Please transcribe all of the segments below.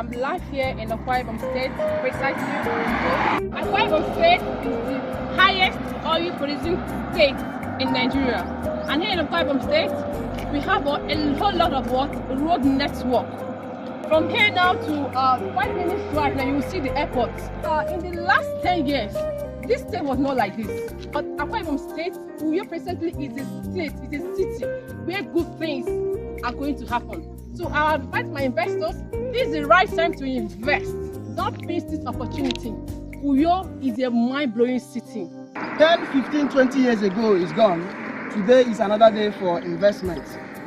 I'm live here in Akwa Ibom State, precisely. Akwa Ibom State is the highest oil producing state in Nigeria. And here in Akwa Ibom State, we have a whole lot of road network. From here now to 5 minutes drive, now you will see the airport. In the last 10 years, this state was not like this. But Akwa Ibom State, Uyo presently is a state, is a city where good things are going to happen. So I advise my investors, this is the right time to invest. Don't miss this opportunity. Uyo is a mind-blowing city. 10, 15, 20 years ago is gone. Today is another day for investment.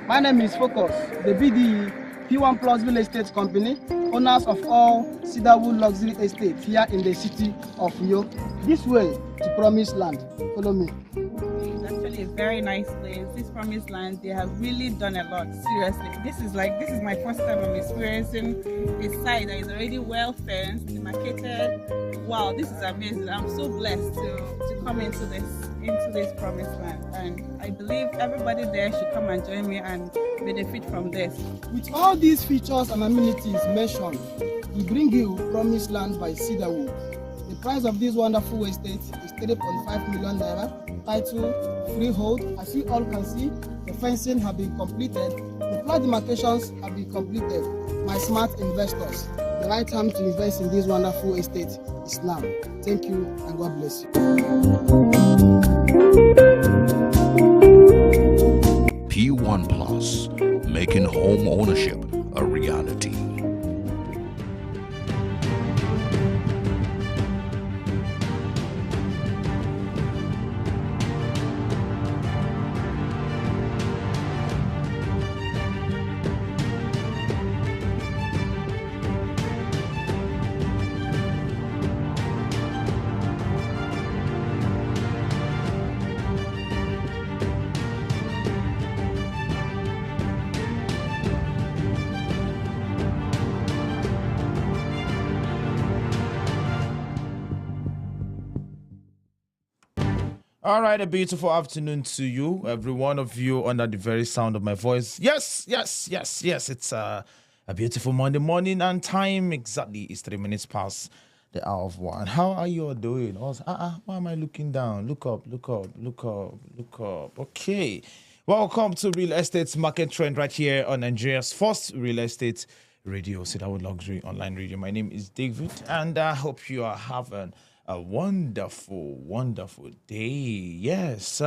My name is Focus, the BDE P1 Plus Real Estate Company, owners of all Cedarwood Luxury Estates here in the city of Uyo. This way to Promised Land. Follow me. It's actually a very nice place. This Promised Land, they have really done a lot. Seriously, this is my first time I'm experiencing a site that is already well fenced, demarcated. Wow, this is amazing. I'm so blessed to come into this Promised Land, and I believe everybody there should come and join me and benefit from this. With all these features and amenities mentioned, we bring you Promised Land by Cedarwood. The price of this wonderful estate is 3.5 million naira. Title, freehold. As you all can see, the fencing have been completed. The plat demarcations have been completed. My smart investors, the right time to invest in this wonderful estate is now. Thank you and God bless you. P1 Plus, making home ownership a reality. All right, a beautiful afternoon to you, every one of you under the very sound of my voice. Yes. It's a beautiful Monday morning, and time exactly is 3 minutes past the hour of 1. How are you all doing? Why am I looking down? Look up. Okay. Welcome to Real Estate Market Trend right here on Nigeria's first real estate radio, Cedarwood Luxury Online Radio. My name is David, and I hope you are having a wonderful day. Yes.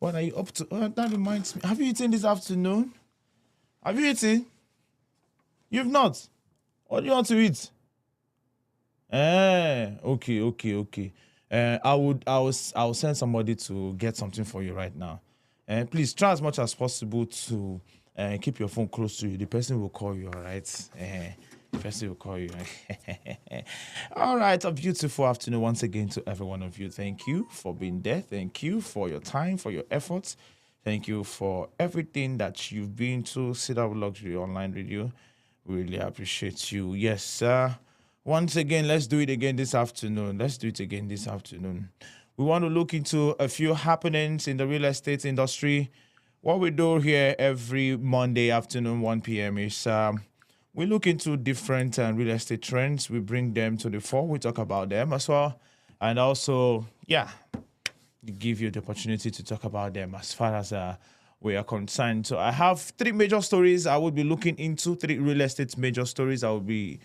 What are you up to? That reminds me. Have you eaten this afternoon? Have you eaten? You've not? What do you want to eat? Okay. I'll send somebody to get something for you right now. Please try as much as possible to keep your phone close to you. The person will call you, all right? The person will call you. All right, a beautiful afternoon once again to every one of you. Thank you for being there. Thank you for your time, for your efforts. Thank you for everything that you've been to Cedarwood Luxury Online Radio. We really appreciate you. Yes, sir. Once again, let's do it again this afternoon. We want to look into a few happenings in the real estate industry. What we do here every Monday afternoon, 1 p.m. is we look into different real estate trends. We bring them to the fore. We talk about them as well. And also, give you the opportunity to talk about them as far as we are concerned. So I have 3 major stories I will be looking into, 3 real estate major stories I will be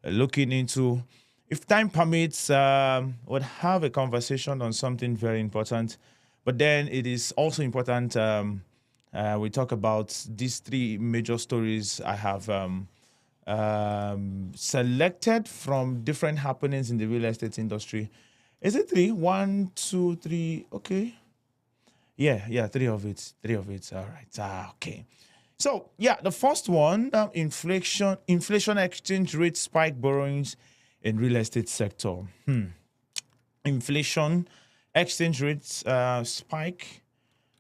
looking into. If time permits, we'll have a conversation on something very important. But then it is also important we talk about these 3 major stories I have selected from different happenings in the real estate industry. Is it 3? 1, 2, 3. Okay. Yeah, 3 of it. All right. Okay. So, the first one, inflation exchange rate spike borrowings in real estate sector. Inflation exchange rates spike.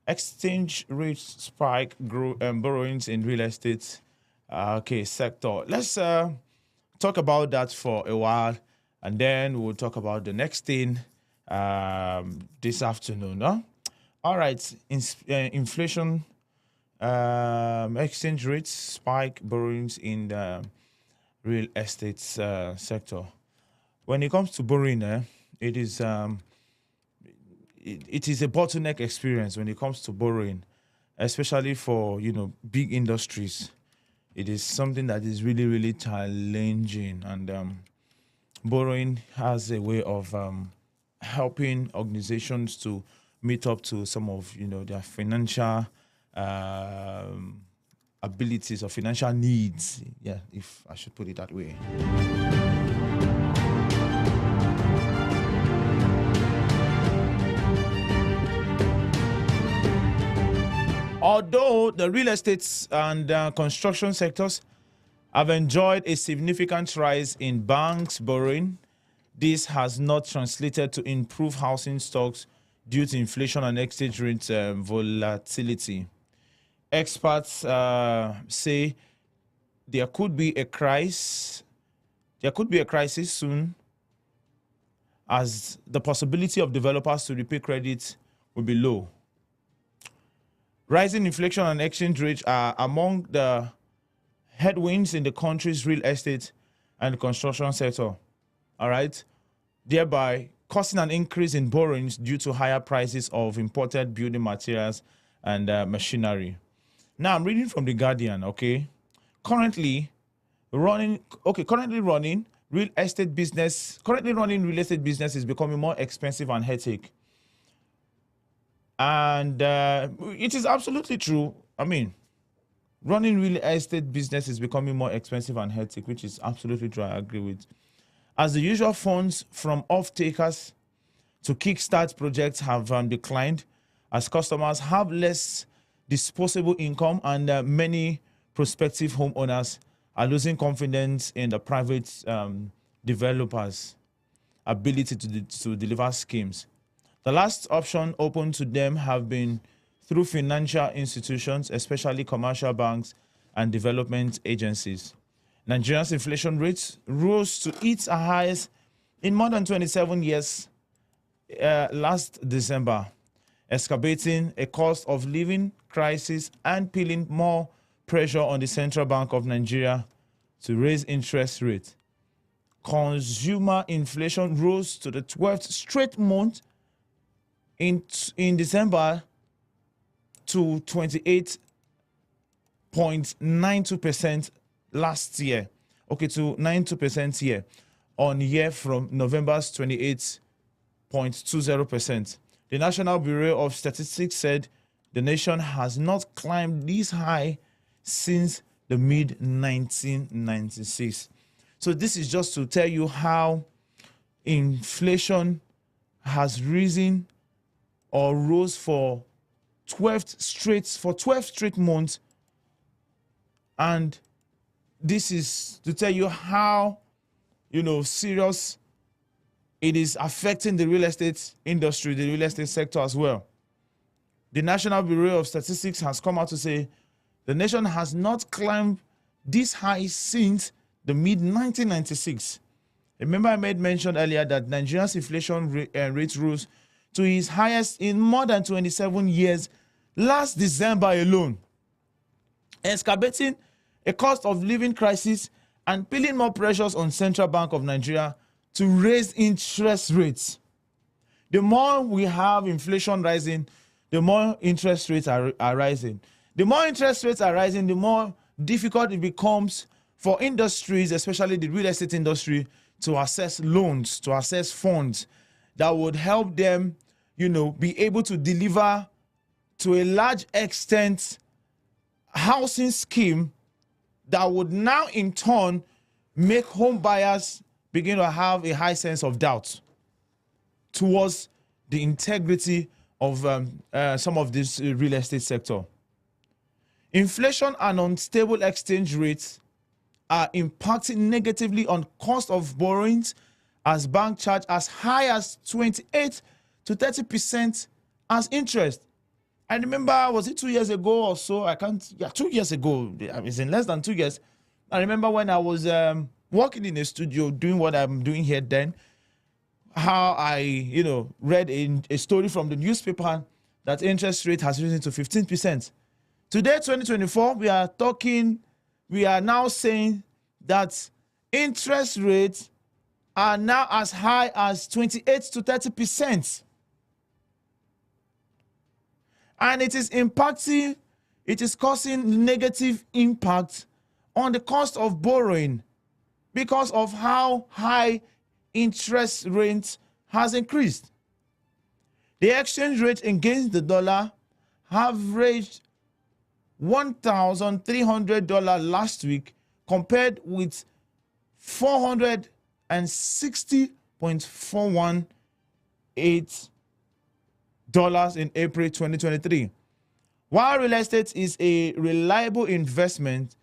Exchange rate spike borrowings in real estate sector. Let's talk about that for a while, and then we'll talk about the next thing this afternoon. Huh? All right, inflation, exchange rates spike borrowings in the real estate sector. When it comes to borrowing, it is it is a bottleneck experience when it comes to borrowing, especially for big industries. It is something that is really really challenging, and borrowing has a way of helping organizations to meet up to some of their financial abilities or financial needs. Yeah, if I should put it that way. Although the real estate and construction sectors have enjoyed a significant rise in banks borrowing, this has not translated to improved housing stocks due to inflation and exchange rate volatility. Experts say there could be a crisis. There could be a crisis soon, as the possibility of developers to repay credit will be low. Rising inflation and exchange rates are among the headwinds in the country's real estate and construction sector. All right, thereby causing an increase in borrowings due to higher prices of imported building materials and machinery. Now I'm reading from The Guardian, okay? Currently running real estate business is becoming more expensive and hectic. And it is absolutely true. I mean, running real estate business is becoming more expensive and hectic, which is absolutely true. I agree with. As the usual funds from off-takers to kickstart projects have declined, as customers have less disposable income, and many prospective homeowners are losing confidence in the private developers' ability to deliver schemes. The last option open to them have been through financial institutions, especially commercial banks and development agencies. Nigeria's inflation rate rose to its highest in more than 27 years last December, exacerbating a cost of living crisis and putting more pressure on the Central Bank of Nigeria to raise interest rates. Consumer inflation rose to the 12th straight month in December to 28.92% last year. Okay, to 92% year on year from November's 28.20%. The National Bureau of Statistics said the nation has not climbed this high since the mid-1996. So this is just to tell you how inflation has risen or rose for 12 straight months, and this is to tell you how serious it is affecting the real estate industry, the real estate sector as well. The National Bureau of Statistics has come out to say the nation has not climbed this high since the mid-1996. Remember, I made mention earlier that Nigeria's inflation rate rose to its highest in more than 27 years last December alone, exacerbating a cost of living crisis and putting more pressures on Central Bank of Nigeria to raise interest rates. The more we have inflation rising, the more interest rates are rising. The more interest rates are rising, the more difficult it becomes for industries, especially the real estate industry, to access loans, to access funds that would help them, be able to deliver to a large extent housing scheme that would now in turn make home buyers begin to have a high sense of doubt towards the integrity of some of this real estate sector. Inflation and unstable exchange rates are impacting negatively on cost of borrowings, as banks charge as high as 28 to 30% as interest. I remember, was it 2 years ago or so? 2 years ago. It's in less than 2 years. I remember when I was working in a studio doing what I'm doing here then, how I, read a story from the newspaper that interest rate has risen to 15%. Today, 2024, we are now saying that interest rates are now as high as 28 to 30%. And it is causing negative impact on the cost of borrowing because of how high interest rate has increased. The exchange rate against the dollar averaged $1,300 last week compared with $460.418 in April 2023. While real estate is a reliable investment,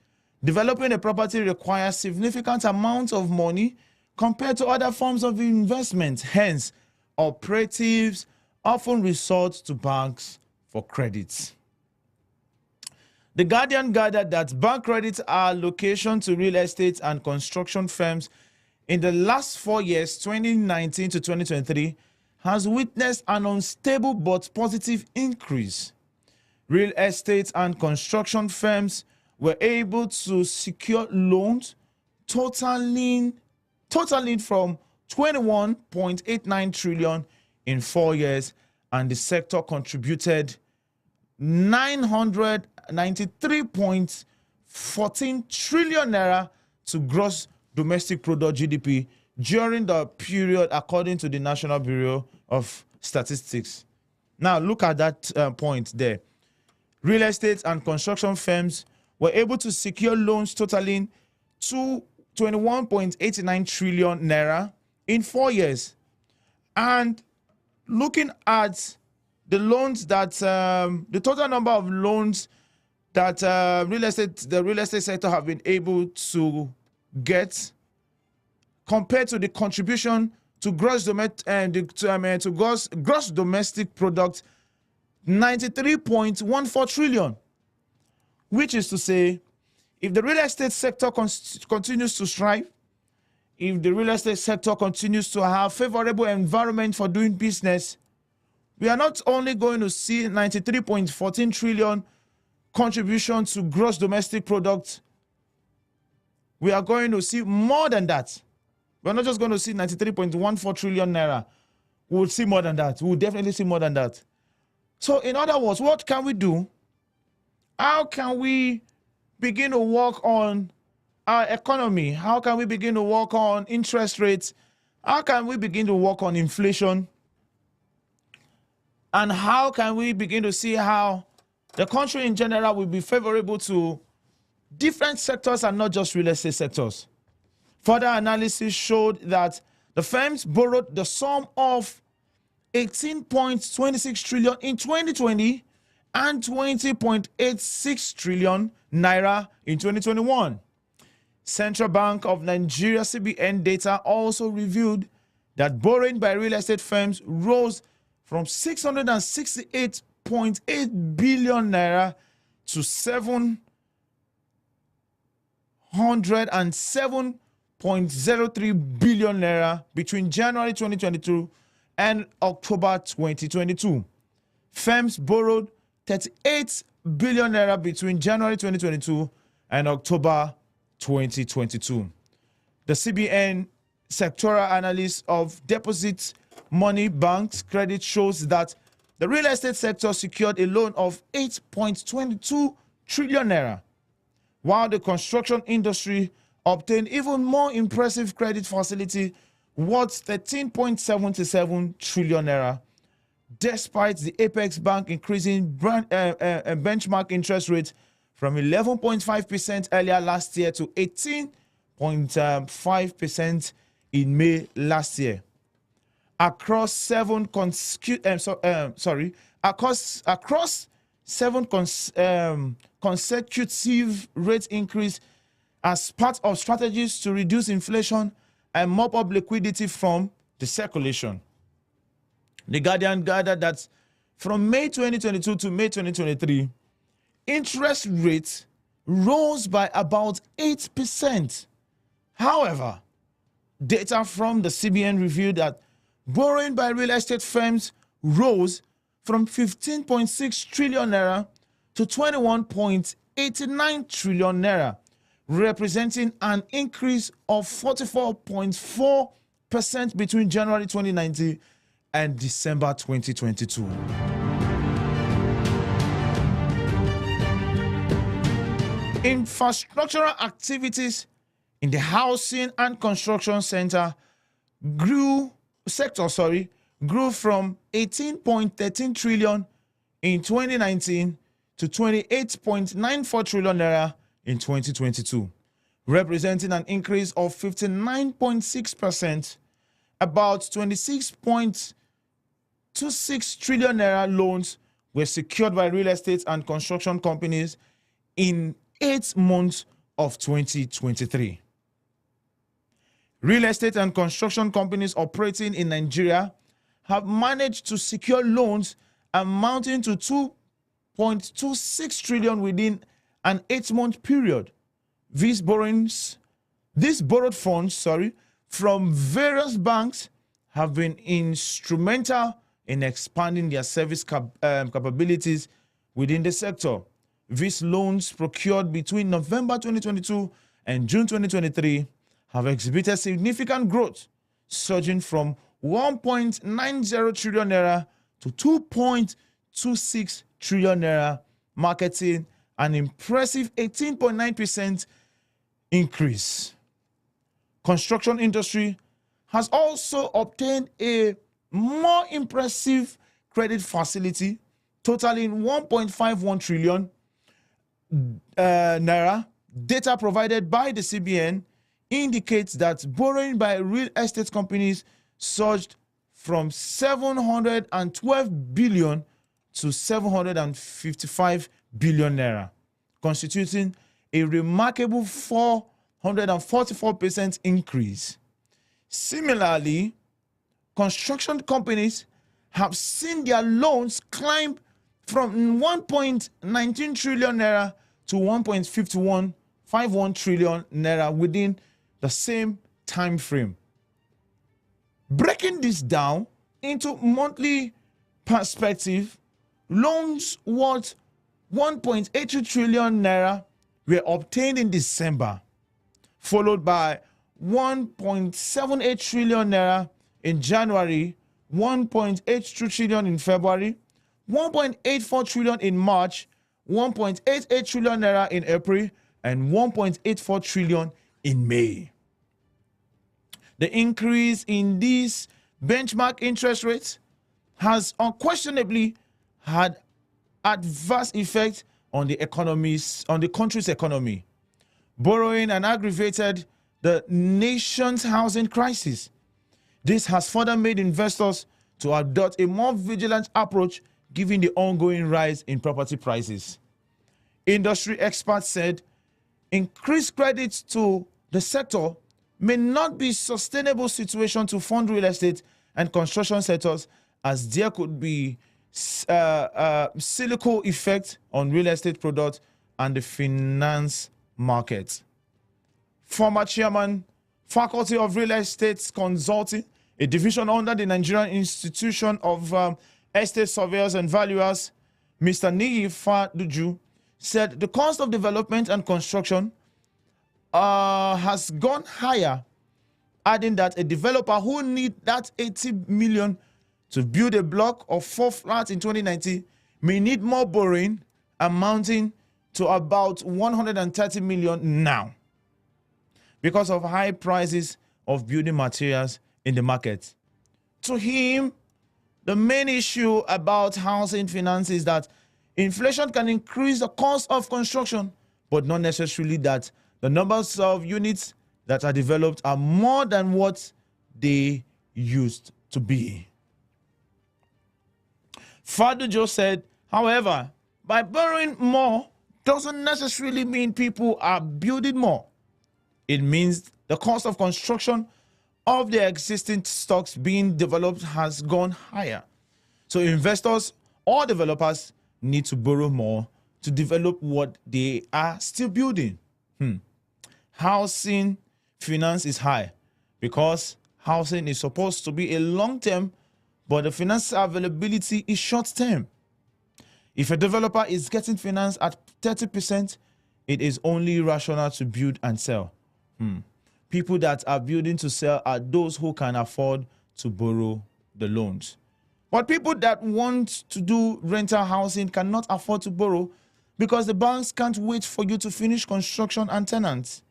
developing a property requires significant amounts of money compared to other forms of investment. Hence, operatives often resort to banks for credit. The Guardian gathered that bank credit allocation to real estate and construction firms in the last 4 years, 2019 to 2023, has witnessed an unstable but positive increase. Real estate and construction firms were able to secure loans totaling from 21.89 trillion in 4 years, and the sector contributed 993.14 trillion naira to gross domestic product GDP during the period, according to the National Bureau of Statistics. Now, look at that point there. Real estate and construction firms were able to secure loans totaling 21.89 trillion naira in 4 years. And looking at the loans that the total number of loans that the real estate sector have been able to get compared to the contribution to gross domestic product, 93.14 trillion, which is to say, if the real estate sector continues to strive, if the real estate sector continues to have favorable environment for doing business, we are not only going to see 93.14 trillion contribution to gross domestic product, we are going to see more than that. We're not just going to see 93.14 trillion naira. We'll see more than that. We'll definitely see more than that. So in other words, what can we do? How can we begin to work on our economy? How can we begin to work on interest rates? How can we begin to work on inflation? And how can we begin to see how the country in general will be favorable to different sectors and not just real estate sectors? Further analysis showed that the firms borrowed the sum of 18.26 trillion in 2020 and 20.86 trillion naira in 2021. Central Bank of Nigeria (CBN) data also revealed that borrowing by real estate firms rose from 668.8 billion naira to 707.03 billion naira between January 2022 and October 2022. Firms borrowed 38 billion naira between January 2022 and October 2022. The CBN sectoral analysis of deposit money banks credit shows that the real estate sector secured a loan of 8.22 trillion naira, while the construction industry obtained even more impressive credit facility worth 13.77 trillion naira, despite the Apex Bank increasing benchmark interest rate from 11.5% earlier last year to 18.5% in May last year. Across seven consecutive rate increase as part of strategies to reduce inflation and mop up liquidity from the circulation. The Guardian gathered that from May 2022 to May 2023, interest rates rose by about 8%. However, data from the CBN revealed that borrowing by real estate firms rose from 15.6 trillion naira to 21.89 trillion naira, representing an increase of 44.4% between January 2019 and December 2022. Infrastructural activities in the housing and construction grew from 18.13 trillion in 2019 to 28.94 trillion naira in 2022, representing an increase of 59.6%. About 26.26 trillion naira loans were secured by real estate and construction companies in 8 months of 2023. Real estate and construction companies operating in Nigeria have managed to secure loans amounting to 2.26 trillion within an 8-month period. These borrowed funds, from various banks have been instrumental in expanding their service capabilities within the sector. These loans procured between November 2022 and June 2023 have exhibited significant growth, surging from 1.90 trillion naira to 2.26 trillion naira, marking an impressive 18.9% increase. Construction industry has also obtained a more impressive credit facility totaling 1.51 trillion naira. Data provided by the CBN indicates that borrowing by real estate companies surged from 712 billion to 755 billion naira, constituting a remarkable 444% increase. Similarly, construction companies have seen their loans climb from 1.19 trillion naira to 1.51 trillion naira within the same time frame. Breaking this down into monthly perspective, loans worth 1.82 trillion naira were obtained in December, followed by 1.78 trillion naira in January, 1.82 trillion in February, 1.84 trillion in March, 1.88 trillion naira in April, and 1.84 trillion in May. The increase in these benchmark interest rates has unquestionably had adverse effect on the country's economy, borrowing and aggravated the nation's housing crisis. This has further made investors to adopt a more vigilant approach given the ongoing rise in property prices. Industry experts said increased credit to the sector may not be a sustainable situation to fund real estate and construction sectors, as there could be cyclical effect on real estate products and the finance market. Former chairman, Faculty of Real Estate Consulting, a division under the Nigerian Institution of Estate Surveyors and Valuers, Mr. Niyi Faduju, said the cost of development and construction has gone higher, adding that a developer who need that 80 million to build a block of 4 flats in 2019 may need more borrowing, amounting to about 130 million now, because of high prices of building materials in the market. To him, the main issue about housing finance is that inflation can increase the cost of construction, but not necessarily that the numbers of units that are developed are more than what they used to be. Fadujo said, however, by borrowing more doesn't necessarily mean people are building more. It means the cost of construction of the existing stocks being developed has gone higher. So investors or developers need to borrow more to develop what they are still building. Housing finance is high because housing is supposed to be a long-term, but the finance availability is short-term. If a developer is getting finance at 30%, it is only rational to build and sell. People that are building to sell are those who can afford to borrow the loans. But people that want to do rental housing cannot afford to borrow because the banks can't wait for you to finish construction and tenants.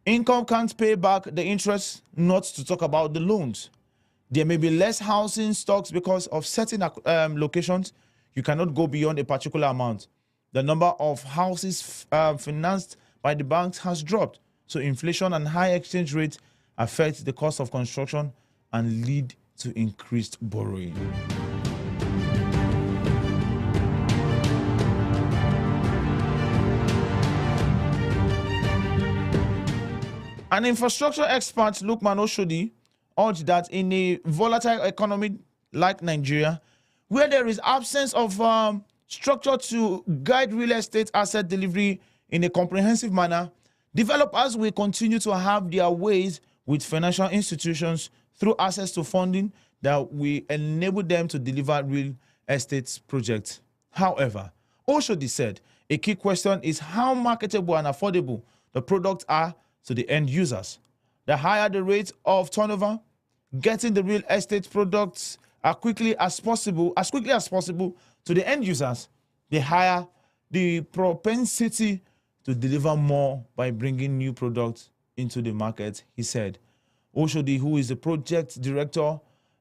Income can't pay back the interest, not to talk about the loans. There may be less housing stocks because of certain locations. You cannot go beyond a particular amount. The number of houses financed by the banks has dropped. So inflation and high exchange rates affect the cost of construction and lead to increased borrowing. An infrastructure expert, Lukman Oshodi, urged that in a volatile economy like Nigeria, where there is absence of structure to guide real estate asset delivery in a comprehensive manner, developers will continue to have their ways with financial institutions through access to funding that will enable them to deliver real estate projects. However, Oshodi said a key question is how marketable and affordable the products are to the end users. The higher the rate of turnover, getting the real estate products as quickly as possible to the end users, the higher the propensity to deliver more by bringing new products into the market, he said. Oshodi, who is the project director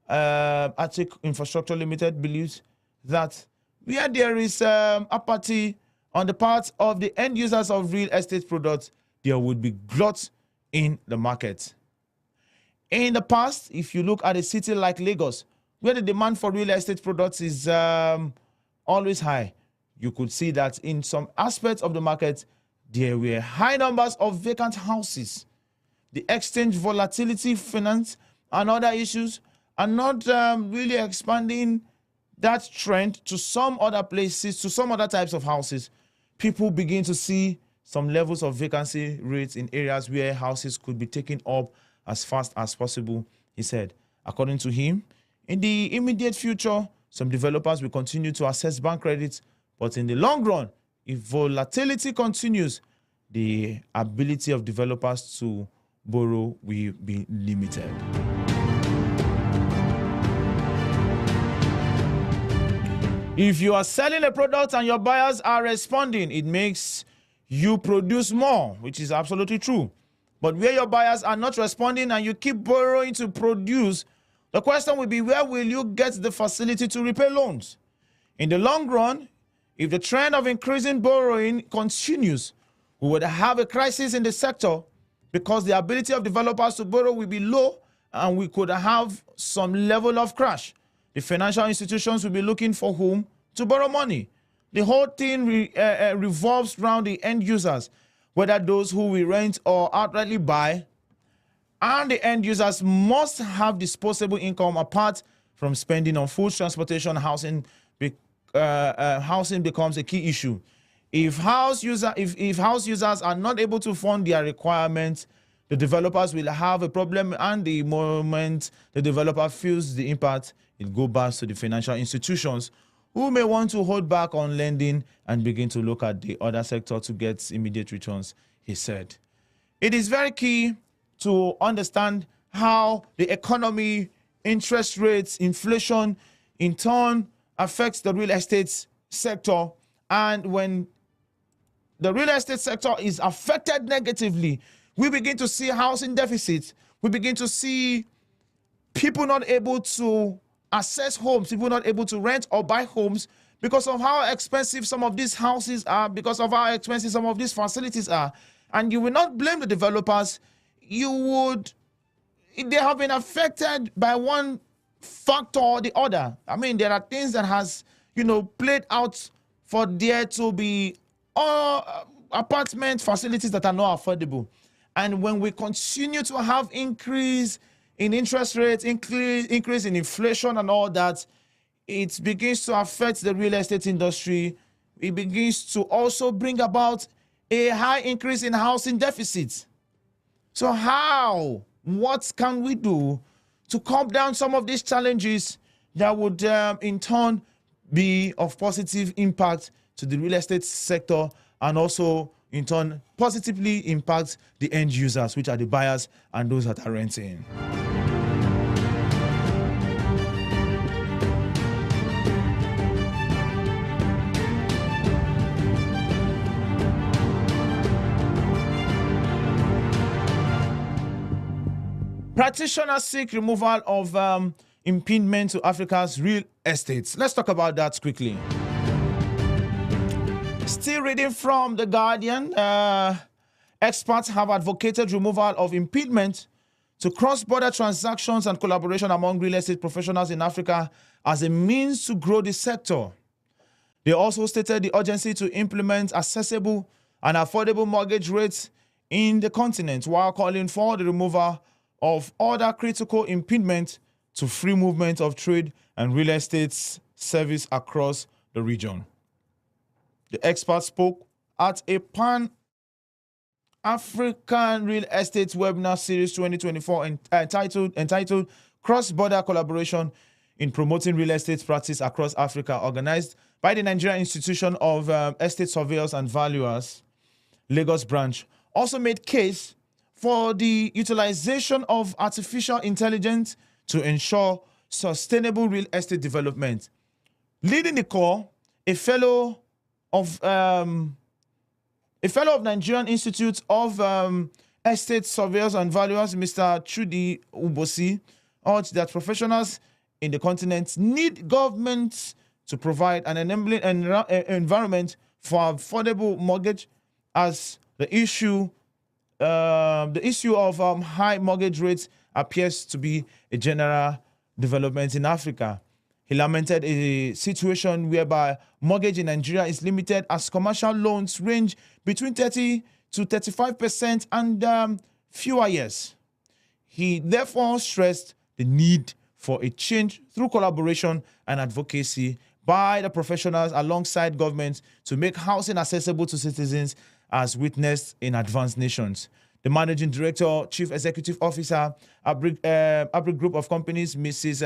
at Infrastructure Limited, believes that where there is apathy on the part of the end users of real estate products, there would be glut in the market. In the past, if you look at a city like Lagos, where the demand for real estate products is always high, you could see that in some aspects of the market, there were high numbers of vacant houses. The exchange volatility, finance, and other issues are not really expanding that trend to some other places, to some other types of houses. People begin to see some levels of vacancy rates in areas where houses could be taken up as fast as possible, he said. According to him, in the immediate future, some developers will continue to access bank credits, but in the long run, if volatility continues, the ability of developers to borrow will be limited. If you are selling a product and your buyers are responding, it makes you produce more, which is absolutely true. But where your buyers are not responding and you keep borrowing to produce, the question will be, where will you get the facility to repay loans? In the long run, if the trend of increasing borrowing continues, we would have a crisis in the sector because the ability of developers to borrow will be low and we could have some level of crash. The financial institutions will be looking for whom to borrow money. The whole thing revolves around the end users, whether those who will rent or outrightly buy, and the end users must have disposable income apart from spending on food, transportation, housing. Housing becomes a key issue. If house users are not able to fund their requirements, the developers will have a problem, and the moment the developer feels the impact, it goes back to the financial institutions who may want to hold back on lending and begin to look at the other sector to get immediate returns, he said. It is very key to understand how the economy, interest rates, inflation, in turn, affects the real estate sector. And when the real estate sector is affected negatively, we begin to see housing deficits. We begin to see people not able to access homes, people not able to rent or buy homes because of how expensive some of these houses are, because of how expensive some of these facilities are. And you will not blame the developers. They have been affected by one factor or the other. I mean, there are things that has, played out for there to be apartment facilities that are not affordable. And when we continue to have increase in interest rates, increase in inflation and all that, it begins to affect the real estate industry. It begins to also bring about a high increase in housing deficits. So what can we do to calm down some of these challenges that would in turn be of positive impact to the real estate sector and also in turn positively impact the end users, which are the buyers and those that are renting. Practitioners seek removal of impediment to Africa's real estate. Let's talk about that quickly. Still reading from The Guardian, experts have advocated removal of impediment to cross-border transactions and collaboration among real estate professionals in Africa as a means to grow the sector. They also stated the urgency to implement accessible and affordable mortgage rates in the continent while calling for the removal of other critical impediments to free movement of trade and real estate service across the region. The expert spoke at a Pan-African Real Estate Webinar Series 2024 entitled Cross-Border Collaboration in Promoting Real Estate Practice Across Africa, organized by the Nigerian Institution of Estate Surveyors and Valuers, Lagos branch. Also made case for the utilization of artificial intelligence to ensure sustainable real estate development. Leading the call, a fellow of Nigerian Institute of Estate Surveyors and Valuers, Mr. Chudi Ubosi, urged that professionals in the continent need governments to provide an enabling environment for affordable mortgage, as the issue of high mortgage rates appears to be a general development in Africa. He lamented a situation whereby mortgage in Nigeria is limited as commercial loans range between 30 to 35% and fewer years. He therefore stressed the need for a change through collaboration and advocacy by the professionals alongside governments to make housing accessible to citizens as witnessed in advanced nations. The Managing Director, Chief Executive Officer, Abri Group of Companies, Mrs.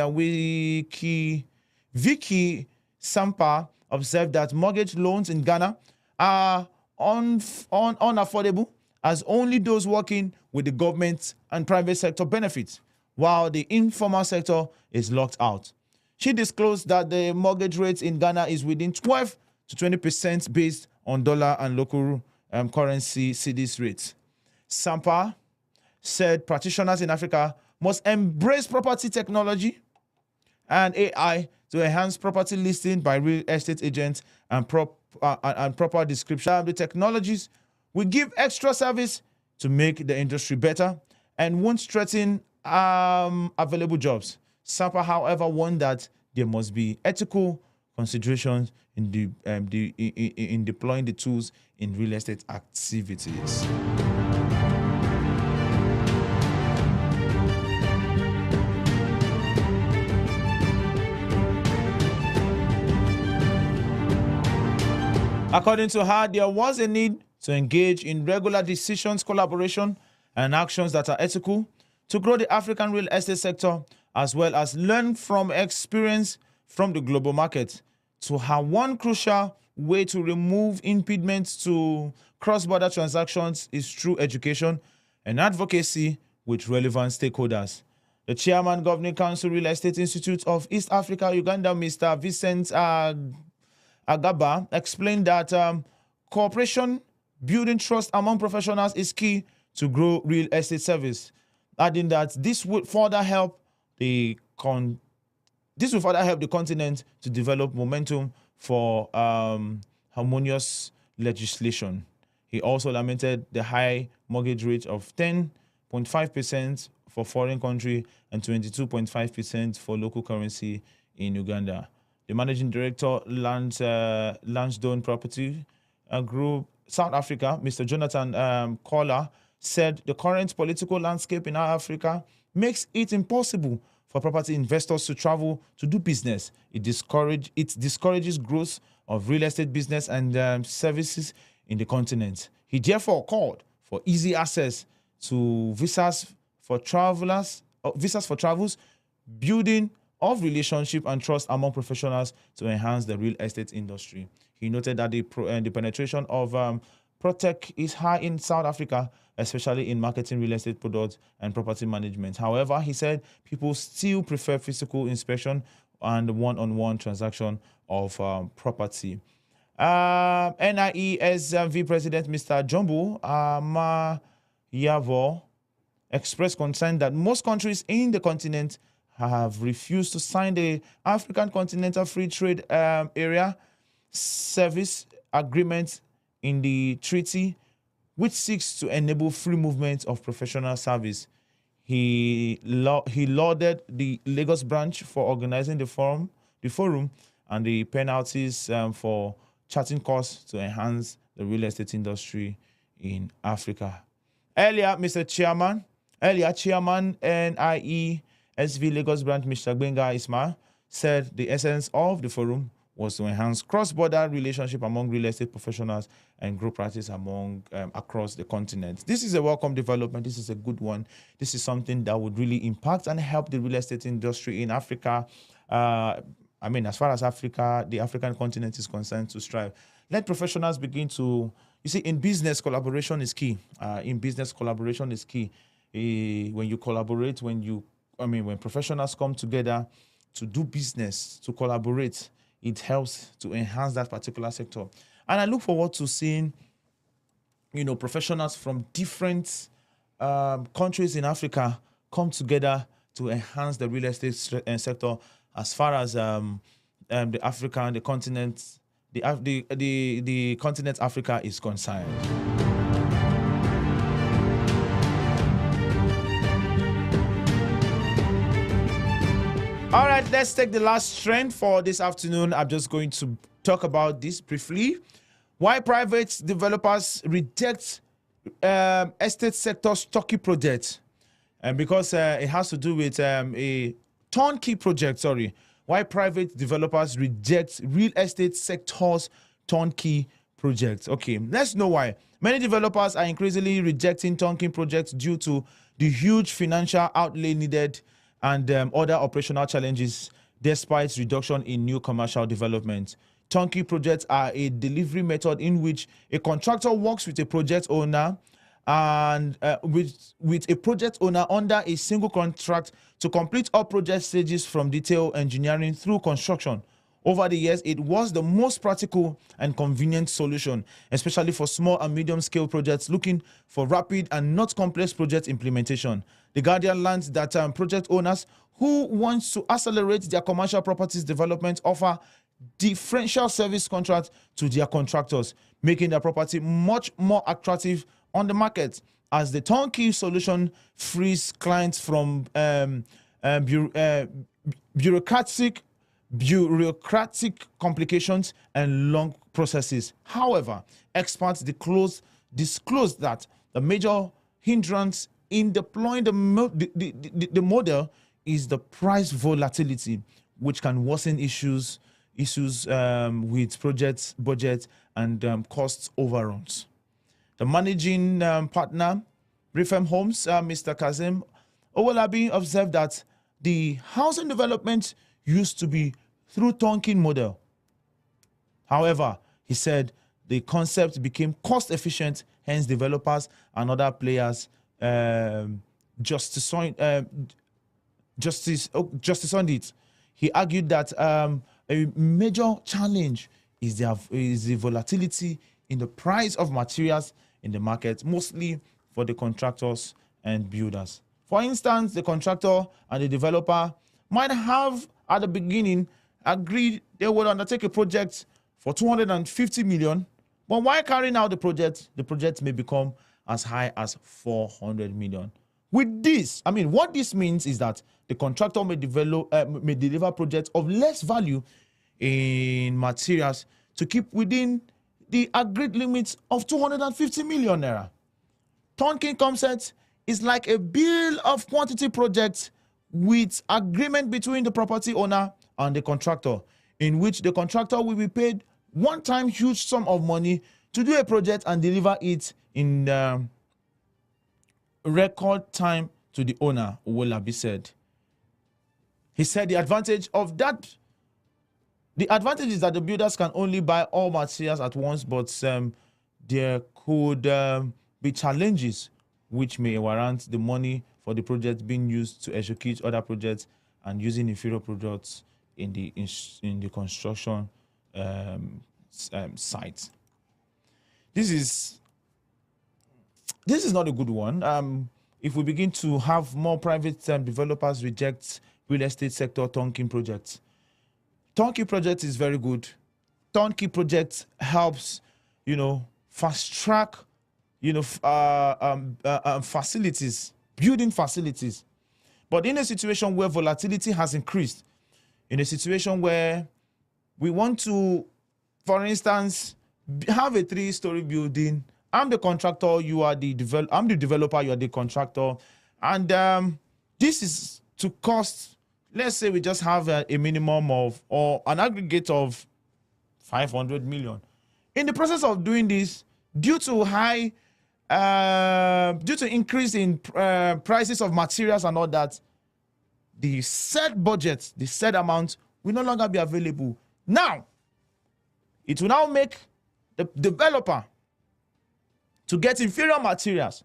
Vicky Sampa, observed that mortgage loans in Ghana are unaffordable, as only those working with the government and private sector benefit, while the informal sector is locked out. She disclosed that the mortgage rate in Ghana is within 12 to 20% based on dollar and local currency cedis rates. Sampa said practitioners in Africa must embrace property technology and AI to enhance property listing by real estate agents and proper description. The technologies will give extra service to make the industry better and won't threaten available jobs. Sampa, however, warned that there must be ethical considerations in deploying the tools in real estate activities. According to her, there was a need to engage in regular decisions, collaboration, and actions that are ethical to grow the African real estate sector, as well as learn from experience from the global market. To her, one crucial way to remove impediments to cross-border transactions is through education and advocacy with relevant stakeholders. The Chairman, Governing Council, Real Estate Institute of East Africa, Uganda, Mr. Vincent Agaba, explained that cooperation, building trust among professionals is key to grow real estate service, adding that this would further help the continent to develop momentum for harmonious legislation. He also lamented the high mortgage rate of 10.5% for foreign country and 22.5% for local currency in Uganda. The Managing Director, Lansdowne Property Group, South Africa, Mr. Jonathan Koller, said the current political landscape in Africa makes it impossible for property investors to travel to do business. It discourages growth of real estate business and services in the continent. He therefore called for easy access to visas for travels, building of relationship and trust among professionals to enhance the real estate industry. He noted that the penetration of PropTech is high in South Africa, especially in marketing real estate products and property management. However, he said people still prefer physical inspection and one-on-one transaction of property. NIESV President Mr. Jumbo Yavo expressed concern that most countries in the continent have refused to sign the African Continental Free Trade Area Service Agreement in the treaty, which seeks to enable free movement of professional service. He lauded the Lagos branch for organizing the forum, and the penalties for charging costs to enhance the real estate industry in Africa. Earlier, Chairman NIESV Lagos branch, Mr. Gbenga Ismail, said the essence of the forum was to enhance cross-border relationship among real estate professionals and group practice across the continent. This is a welcome development. This is a good one. This is something that would really impact and help the real estate industry in Africa. As far as Africa, the African continent is concerned, to strive. Let professionals begin to, you see, in business, collaboration is key. When you collaborate, when professionals come together to do business, to collaborate, it helps to enhance that particular sector. And I look forward to seeing, professionals from different countries in Africa come together to enhance the real estate sector as far as the continent Africa is concerned. All right, let's take the last trend for this afternoon. I'm just going to talk about this briefly. Why private developers reject estate sector stocky projects. And because it has to do with a turnkey project, why private developers reject real estate sector's turnkey projects. Okay, let's know why. Many developers are increasingly rejecting turnkey projects due to the huge financial outlay needed and other operational challenges despite reduction in new commercial development. Turnkey projects are a delivery method in which a contractor works with a project owner and with a project owner under a single contract to complete all project stages from detail engineering through construction. Over the years, it was the most practical and convenient solution, especially for small and medium-scale projects looking for rapid and not complex project implementation. The Guardian learned that project owners who want to accelerate their commercial properties development offer differential service contracts to their contractors, making their property much more attractive on the market, as the turnkey solution frees clients from bureaucratic complications and long processes. However, experts disclose that the major hindrance in deploying the model is the price volatility, which can worsen issues with project budget and cost overruns. The managing partner, Reform Homes, Mr. Kazim Owolabi, observed that the housing development used to be through turnkey model. However, he said the concept became cost efficient, hence developers and other players justiced it. He argued that a major challenge is the volatility in the price of materials in the market, mostly for the contractors and builders. For instance, the contractor and the developer might have at the beginning agreed they would undertake a project for 250 million, but while carrying out the project may become as high as 400 million. With this, what this means is that the contractor may deliver projects of less value in materials to keep within the agreed limits of 250 million naira. Turnkey concept is like a bill of quantity project with agreement between the property owner and the contractor, in which the contractor will be paid one-time huge sum of money to do a project and deliver it in record time to the owner, Owolabi said. He said the advantage of that The advantage is that the builders can only buy all materials at once, but there could be challenges which may warrant the money for the project being used to execute other projects and using inferior products in the construction site. This is not a good one. If we begin to have more private developers reject real estate sector turnkey projects. Turnkey project is very good. Turnkey project helps, fast track, facilities, building facilities. But in a situation where volatility has increased, in a situation where we want to, for instance, have a 3-story building, I'm the contractor, you are the I'm the developer, you are the contractor, and this is to cost. Let's say we just have a minimum of or an aggregate of 500 million. In the process of doing this, due to increase in prices of materials and all that, the said budget, the said amount will no longer be available. Now, it will now make the developer to get inferior materials.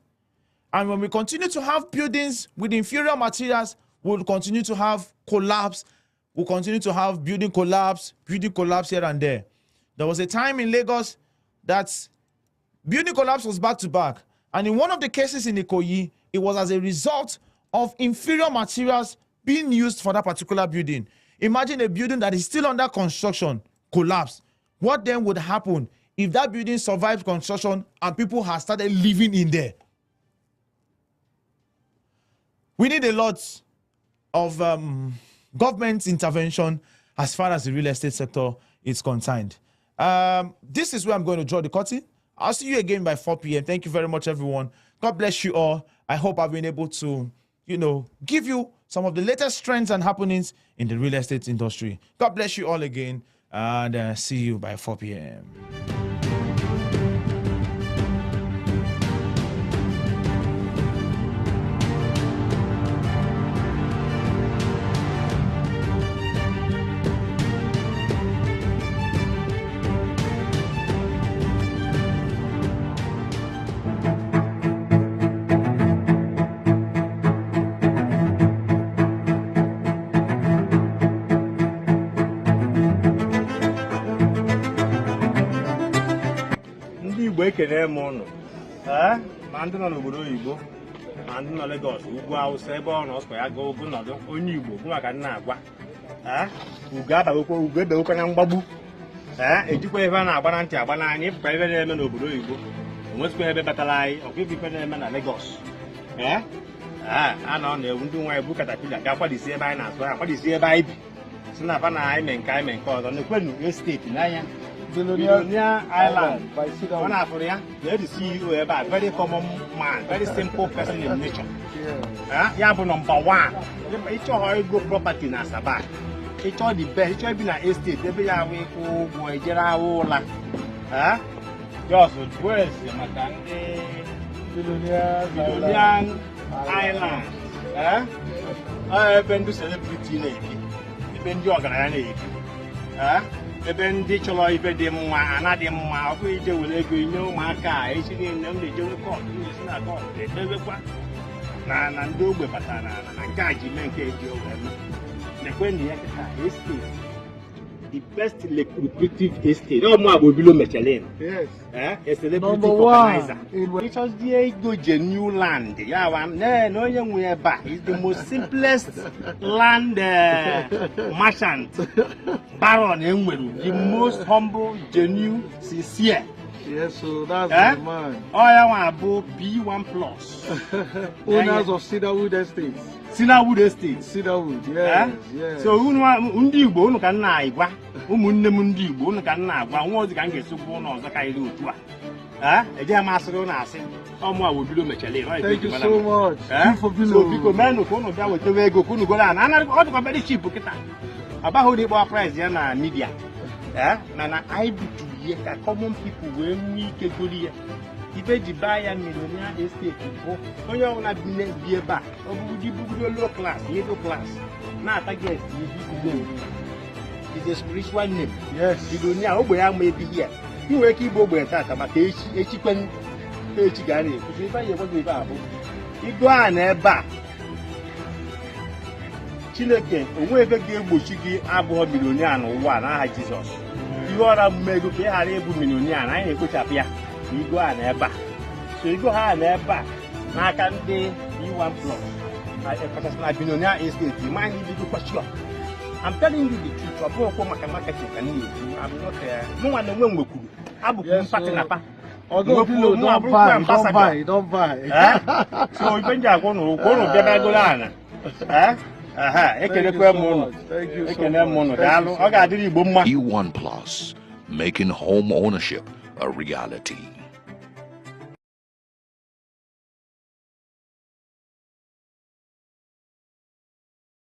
And when we continue to have buildings with inferior materials, we'll continue to have collapse. We'll continue to have building collapse here and there. There was a time in Lagos that building collapse was back to back. And in one of the cases in Ikoyi, it was as a result of inferior materials being used for that particular building. Imagine a building that is still under construction collapse. What then would happen if that building survived construction and people have started living in there? We need a lot of government intervention as far as the real estate sector is concerned. This is where I'm going to draw the curtain. I'll see you again by 4 p.m. Thank you very much, everyone. God bless you all. I hope I've been able to, give you some of the latest trends and happenings in the real estate industry. God bless you all again, and see you by 4 p.m. ekene m ụnụ ma ndị nọ n'obodo oyibo ma ndị nọ Lagos ugwu Awụsa ebe ọ nọ ọsọ ya gaa ogo nọdụ onye Igbo bụ maka nna agwa ugo ebewekwa na mgbagbu ejikwa ebe a na-agba na ntị agba n'anya ịpụkwa ebe na-eme n'obodo oyibo onwezikwa ebe batara anyị ọkwa ife na-eme na Lagos a nọ na-ewu ndị nwa ebu katapila ga-akwadisi ebe anyị na-azụ akwadisi ebe anyị bi si na na anyị mee nke ọzọ na-ekwenu esteti n'anya Billionaire Island by Cedarwood. One after the CEO about very common man, very simple person in nature. Yeah, but number one, it's all good property in Asaba. It's all the best. It's all been an estate. Every year we go General. Just with words, Billionaire Island. I've been to celebrity name. I've been to organize. Ebe ndị chọrọ ibe dị mma anadị mma ọkụ ije were ego inye ụmụaka echi niile m na-ejewe kọt esi na kọt edebekwa na ndị ogbe batara na nke a ji mee nke eji owe nekwe na ya kịta estate the best lucrative estate ọmụ Agbobilo Michelin a celebrity organizer ịchọzie ego new land ya wa na onye nwe ebe a is the most simplest land merchant baron enwere the most humble genuine sincere. Yes, so that's the man. Oh, yeah, B1 Plus. Owners of Cedarwood Estates. Cedarwood Estates. Cedarwood, yes, yes. So, undi Igbo unu kan na igwa. Umunne m ndi Igbo unu kan na agwa. Nwa ozi kan ga-esokwu ụlọ ọzọ ka iri otu a. Eje amasịrị ụlọ asị. Ọmụ Agbobilo Michelin. Thank you so much. So, biko menu ka unu bịa wetewe ego ka unu goro ana. Ọ dịkwa very cheap kịta. Abaghị ụdị ịkpọ price ya na media. Mana I do here ka common people wey we ke gori ya ibe ji buy ya millionaire estate go onye ọbụla bi ebe a ọ bụ di bugudo low class middle class na target yi bi is a spiritual name. Yes. Billionaire, oh boy, I may be here. You work in Bobo Tata, but H-Pen, H-Gary, if I ever give up. You go on a bar. Chineke, whoever gave Bushiki, Abo Millionaire, one, I had Jesus. You are a mega millionaire, and I ain't put up here. You go on a bar. So you go on a bar. Now I can be one plus. I billionaire estate, you mind you do for sure. I'm telling you the truth. I'm not no one will could. I'm don't buy. So you been going to Golana. P1 Plus, making home ownership a reality.